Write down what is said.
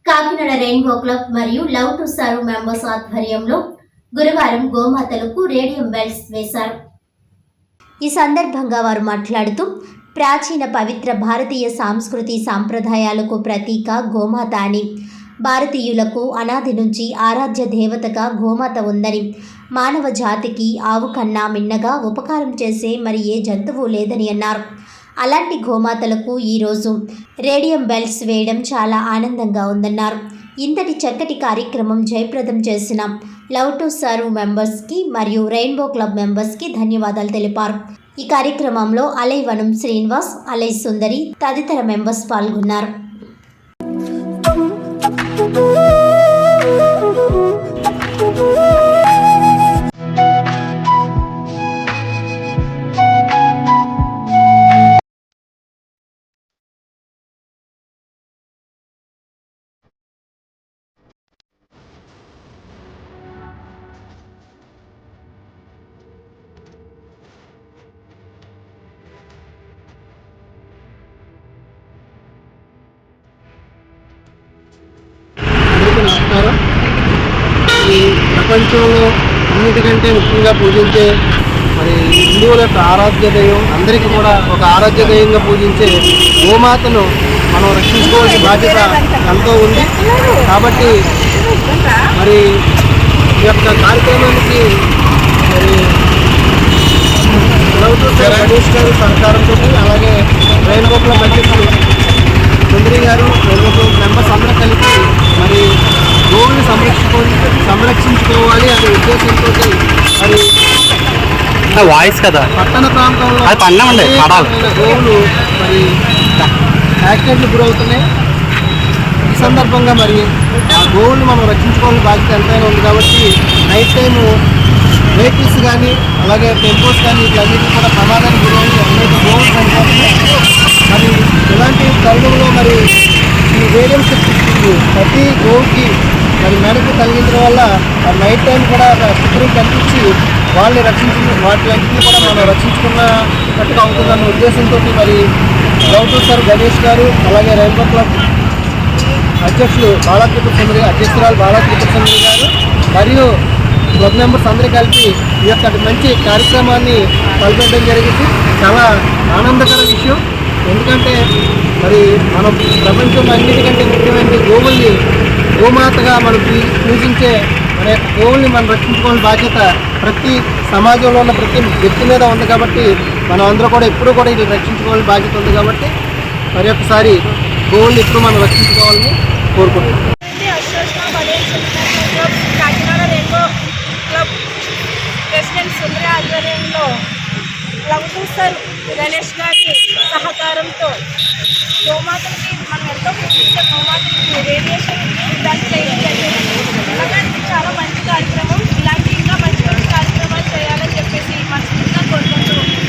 Kakinada rainbow club మరియు love to serve members ఆధ్వర్యంలో గురువారం గోమాతలకు రేడియం బెల్ట్స్ వేశారు. ఈ సందర్భంగా వారు మాట్లాడుతూ ప్రాచీన పవిత్ర భారతీయ సంస్కృతి సాంప్రదాయాలకు ప్రతీక గోమాత అని, భారతీయులకు అనాది నుంచి ఆరాధ్య దేవతగా గోమాత ఉందని, మానవ జాతికి ఆవు కన్నా మిన్నగా ఉపకారం చేసే మరి ఏ జంతువు లేదని అన్నారు. అలాంటి గోమాతలకు ఈరోజు రేడియం బెల్ట్స్ వేయడం చాలా ఆనందంగా ఉందన్నారు. ఇంతటి చక్కటి కార్యక్రమం జయప్రదం చేసిన లవ్ టు సర్వ్ మెంబర్స్కి మరియు రెయిన్బో క్లబ్ మెంబర్స్కి ధన్యవాదాలు తెలిపారు. ఈ కార్యక్రమంలో అలైవనం శ్రీనివాస్, అలై సుందరి తదితర మెంబర్స్ పాల్గొన్నారు. నమస్కారం. ఈ ప్రపంచంలో అన్నిటికంటే ముఖ్యంగా పూజించే మరి హిందువుల యొక్క ఆరాధ్య దైవం, అందరికీ కూడా ఒక ఆరాధ్య దైవంగా పూజించే గోమాతను మనం రక్షించుకోవాల్సిన బాధ్యత ఎంతో ఉంది. కాబట్టి మరి ఈ యొక్క కార్యక్రమానికి మరి గణేష్ గారి సహకారంతో, అలాగే రెయిన్బో క్లబ్ అధ్యక్షులు సుందరి గారు, రెయిన్బో క్లబ్ మెంబర్స్ అందరూ కలిపి మరి గోవుల్ని సంరక్షించుకోవాలి అనే ఉద్దేశంతో మరి వాయిస్ కదా పట్టణ ప్రాంతంలో గోవులు మరి యాక్సిడెంట్లు గురవుతున్నాయి. ఈ సందర్భంగా మరి ఆ గోవుల్ని మనం రక్షించుకోవాలని బాధ్యత ఎంతైనా ఉంది. కాబట్టి నైట్ టైము వెహికల్స్ కానీ అలాగే టెంపోస్ కానీ వీటన్నిటిని కూడా ప్రమాదానికి గురయ్యి అనేక గోవులు చనిపోతున్నాయి. మరి ఇలాంటి తరుణంలో మరి ఈ రేడియం శక్తి ప్రతి గోవుకి మరి మెడకు తగిలించడం వల్ల నైట్ టైం కూడా శుభ్రం కనిపించి వాళ్ళని వాటిలన్నింటినీ కూడా మనం రక్షించుకున్నట్టుగా అవుతుందన్న ఉద్దేశంతో మరి లవ్ టు సర్వ్ గణేష్ గారు, అలాగే రెయిన్బో క్లబ్ అధ్యక్షురాలు బాలా త్రిపుర సుందరి గారు మరియు క్లబ్ మెంబర్స్ అందరూ కలిపి ఈ యొక్క మంచి కార్యక్రమాన్ని పాల్గొనడం జరిగింది. చాలా ఆనందకర విషయం. ఎందుకంటే మరి మనం ప్రపంచంలో అన్నిటికంటే ముఖ్యమైన గోవుల్ని గోమాతగా మనం పూజించే మన యొక్క గోవుల్ని మనం రక్షించుకోవాల్సిన బాధ్యత ప్రతి సమాజంలో ఉన్న ప్రతి వ్యక్తి మీద ఉంది. కాబట్టి మనం అందరూ కూడా ఎప్పుడూ కూడా ఇది రక్షించుకోవాల్సిన బాధ్యత ఉంది. కాబట్టి మరి ఒకసారి గోవుల్ని ఎప్పుడు మనం రక్షించుకోవాలని కోరుకుంటున్నాం. కాకినాడ రెయిన్బో క్లబ్ ప్రెసిడెంట్ సుందరి ఆధ్వర్యంలో లవ్ టు సర్వ్ గణేష్ గారి సహకారంతో గోమాతకి మనం ఎంతో పూజించే గోమాతకి రేడియేషన్ బెల్ట్